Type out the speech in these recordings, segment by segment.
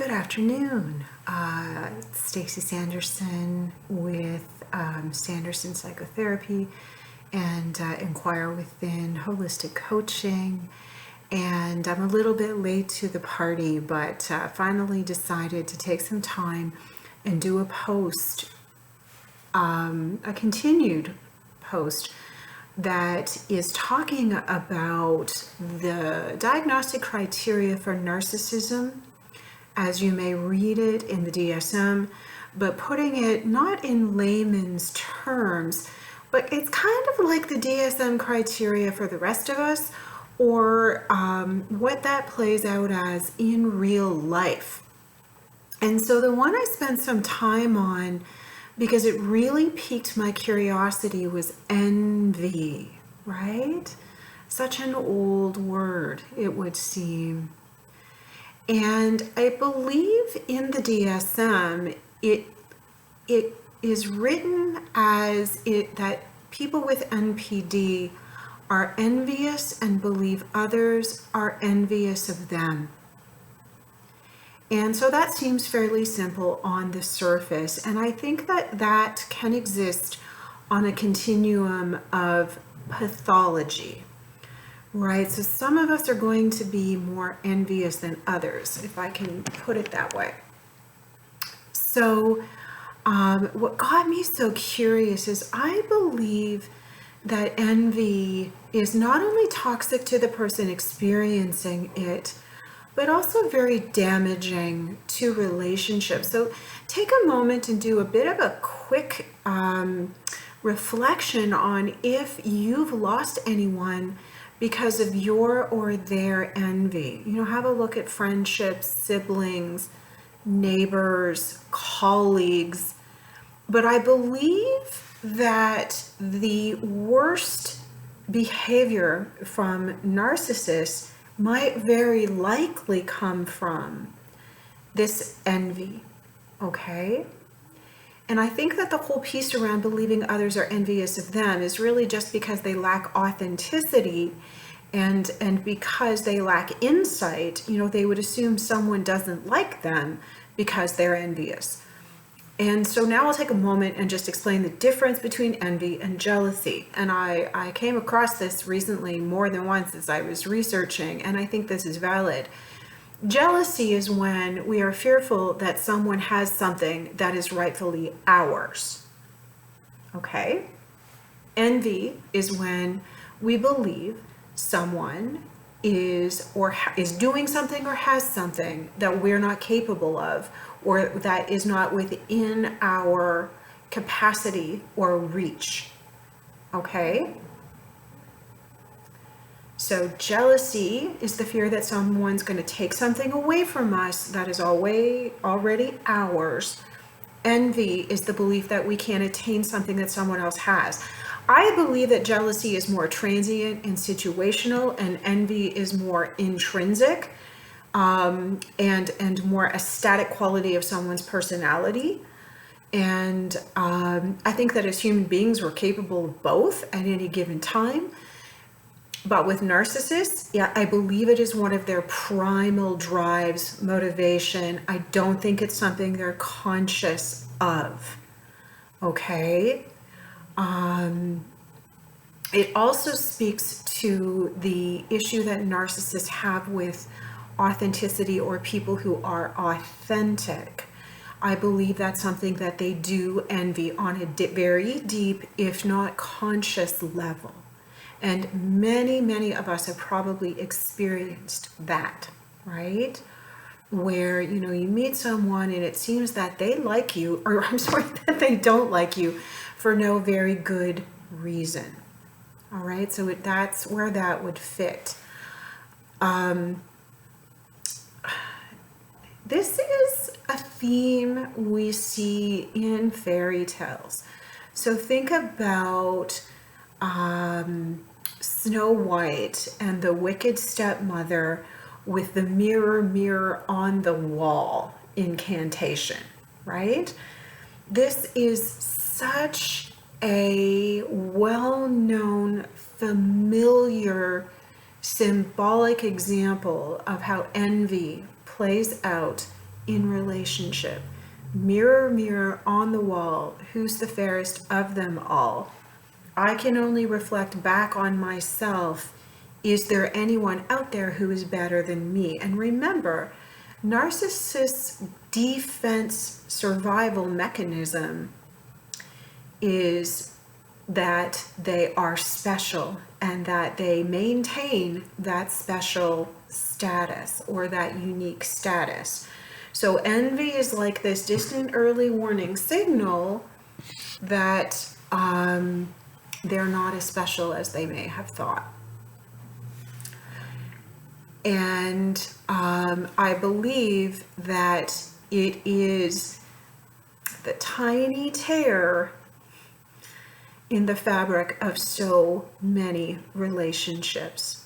Good afternoon. It's Stacey Sanderson with Sanderson Psychotherapy and Inquire Within Holistic Coaching. And I'm a little bit late to the party, but finally decided to take some time and do a post, a continued post that is talking about the diagnostic criteria for narcissism, as you may read it in the DSM, but putting it not in layman's terms, but it's kind of like the DSM criteria for the rest of us, or what that plays out as in real life. And so the one I spent some time on, because it really piqued my curiosity, was envy, right? Such an old word, it would seem. And I believe in the DSM, it is written as that people with NPD are envious and believe others are envious of them. And so that seems fairly simple on the surface. And I think that that can exist on a continuum of pathology. Right, so some of us are going to be more envious than others, if I can put it that way. So what got me so curious is I believe that envy is not only toxic to the person experiencing it, but also very damaging to relationships. So take a moment and do a bit of a quick reflection on if you've lost anyone because of your or their envy. You know, have a look at friendships, siblings, neighbors, colleagues. But I believe that the worst behavior from narcissists might very likely come from this envy, okay? And I think that the whole piece around believing others are envious of them is really just because they lack authenticity and because they lack insight. You know, they would assume someone doesn't like them because they're envious. And so now I'll take a moment and just explain the difference between envy and jealousy. And I came across this recently more than once as I was researching, and I think this is valid. Jealousy is when we are fearful that someone has something that is rightfully ours. Okay? Envy is when we believe someone is doing something or has something that we're not capable of, or that is not within our capacity or reach. Okay? So jealousy is the fear that someone's going to take something away from us that is already ours. Envy is the belief that we can't attain something that someone else has. I believe that jealousy is more transient and situational, and envy is more intrinsic and more a static quality of someone's personality. And I think that as human beings, we're capable of both at any given time. But with narcissists, yeah, I believe it is one of their primal drives, motivation. I don't think it's something they're conscious of. Okay? It also speaks to the issue that narcissists have with authenticity, or people who are authentic. I believe that's something that they do envy on a very deep, if not conscious level. And many of us have probably experienced that, right? Where, you know, you meet someone and it seems that they like you, or I'm sorry, that they don't like you for no very good reason. All right, so that's where that would fit. This is a theme we see in fairy tales. So think about Snow White and the wicked stepmother with the mirror on the wall incantation, right? This is such a well-known, familiar, symbolic example of how envy plays out in relationship. Mirror, mirror on the wall, who's the fairest of them all? I can only reflect back on myself. Is there anyone out there who is better than me? And remember, narcissists' defense survival mechanism is that they are special and that they maintain that special status or that unique status. So envy is like this distant early warning signal that they're not as special as they may have thought. And I believe that it is the tiny tear in the fabric of so many relationships.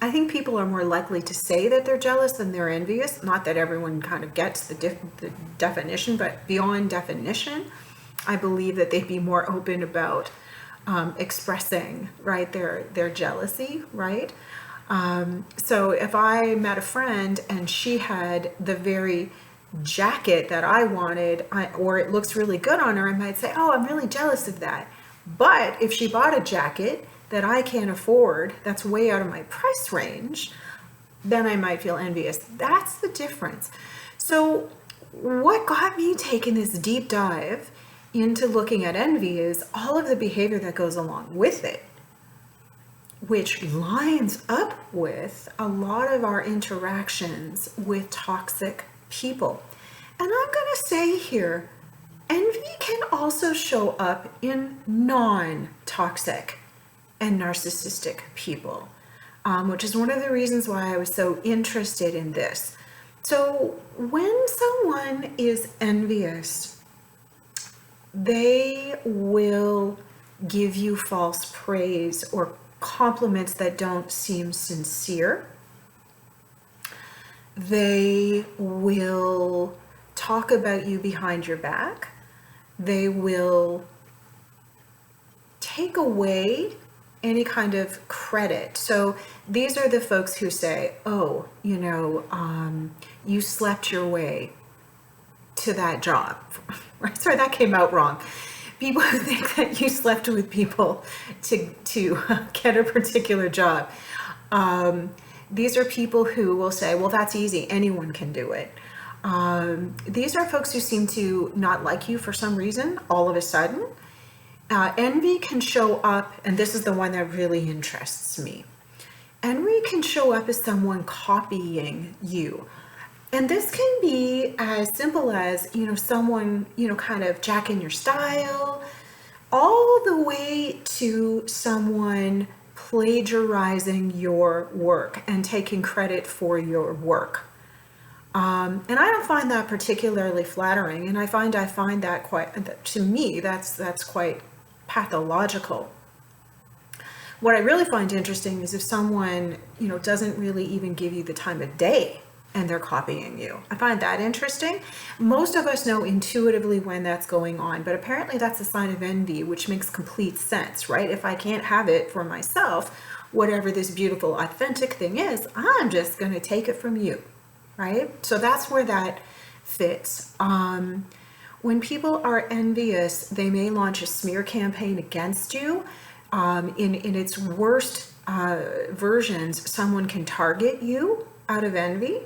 I think people are more likely to say that they're jealous than they're envious. Not that everyone kind of gets the definition, but beyond definition, I believe that they'd be more open about expressing, right, their jealousy, right? So if I met a friend and she had the very jacket that I wanted, or it looks really good on her, I might say, oh, I'm really jealous of that. But if she bought a jacket that I can't afford, that's way out of my price range, then I might feel envious. That's the difference. So what got me taking this deep dive into looking at envy is all of the behavior that goes along with it, which lines up with a lot of our interactions with toxic people. And I'm going to say here, envy can also show up in non-toxic and narcissistic people, which is one of the reasons why I was so interested in this. So when someone is envious, they will give you false praise or compliments that don't seem sincere. They will talk about you behind your back. They will take away any kind of credit. So these are the folks who say, oh, you slept your way to that job. Right? Sorry, that came out wrong. People who think that you slept with people to get a particular job. These are people who will say, well, that's easy. Anyone can do it. These are folks who seem to not like you for some reason all of a sudden. Envy can show up, and this is the one that really interests me. Envy can show up as someone copying you. And this can be as simple as, someone, kind of jacking your style, all the way to someone plagiarizing your work and taking credit for your work. And I don't find that particularly flattering. And I find that quite, to me, that's quite pathological. What I really find interesting is if someone, doesn't really even give you the time of day and they're copying you. I find that interesting. Most of us know intuitively when that's going on, but apparently that's a sign of envy, which makes complete sense, right? If I can't have it for myself, whatever this beautiful, authentic thing is, I'm just going to take it from you, right? So that's where that fits. When people are envious, they may launch a smear campaign against you. In its worst versions, someone can target you out of envy.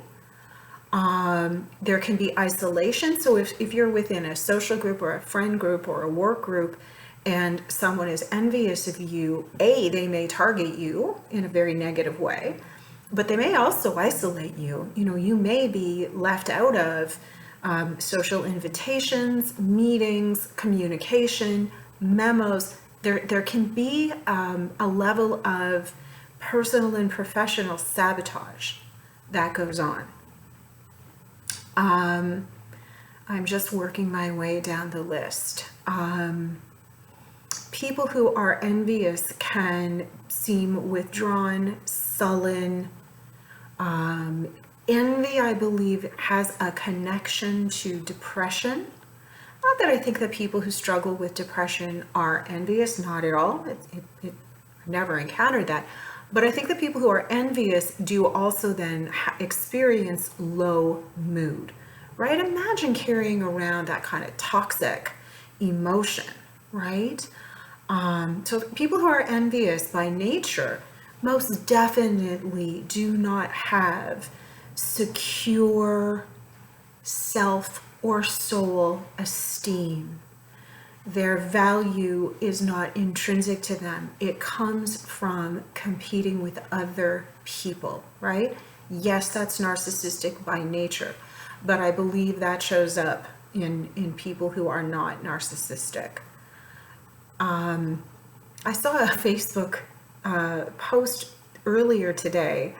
There can be isolation. So if you're within a social group or a friend group or a work group and someone is envious of you, they may target you in a very negative way, but they may also isolate you. You may be left out of social invitations, meetings, communication, memos. There can be a level of personal and professional sabotage that goes on. I'm just working my way down the list. People who are envious can seem withdrawn, sullen. Envy, I believe, has a connection to depression. Not that I think that people who struggle with depression are envious, not at all. I've never encountered that. But I think the people who are envious do also then experience low mood, right? Imagine carrying around that kind of toxic emotion, right? So people who are envious by nature most definitely do not have secure self or soul esteem. Their value is not intrinsic to them. It comes from competing with other people, right? Yes, that's narcissistic by nature, but I believe that shows up in people who are not narcissistic. I saw a Facebook post earlier today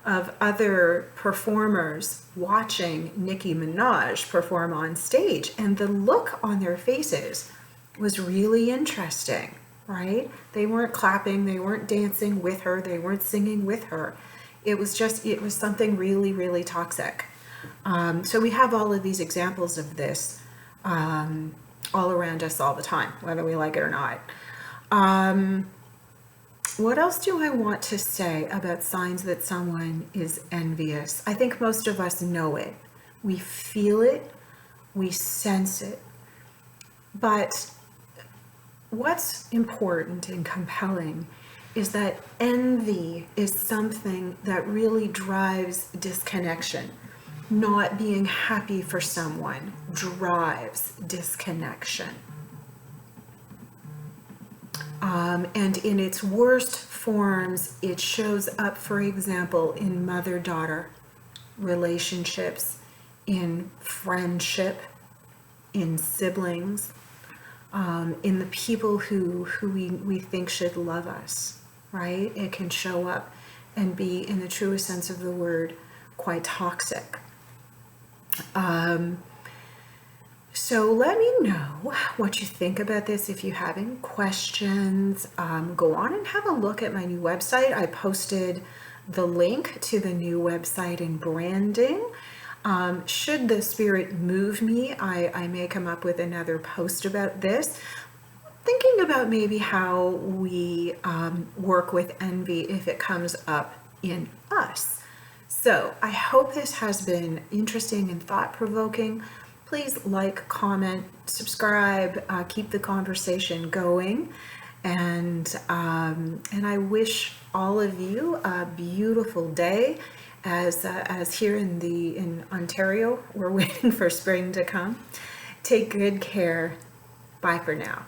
of other performers watching Nicki Minaj perform on stage, and the look on their faces was really interesting, right? They weren't clapping, they weren't dancing with her, they weren't singing with her. It was something really, really toxic. So we have all of these examples of this all around us all the time, whether we like it or not. What else do I want to say about signs that someone is envious? I think most of us know it. We feel it, we sense it. But what's important and compelling is that envy is something that really drives disconnection. Not being happy for someone drives disconnection. And in its worst forms, it shows up, for example, in mother-daughter relationships, in friendship, in siblings, in the people who we think should love us, right? It can show up and be, in the truest sense of the word, quite toxic. So let me know what you think about this. If you have any questions, go on and have a look at my new website. I posted the link to the new website and branding. Should the spirit move me, I may come up with another post about this. Thinking about maybe how we work with envy if it comes up in us. So I hope this has been interesting and thought-provoking. Please like, comment, subscribe, keep the conversation going, and I wish all of you a beautiful day. As here in Ontario, we're waiting for spring to come. Take good care. Bye for now.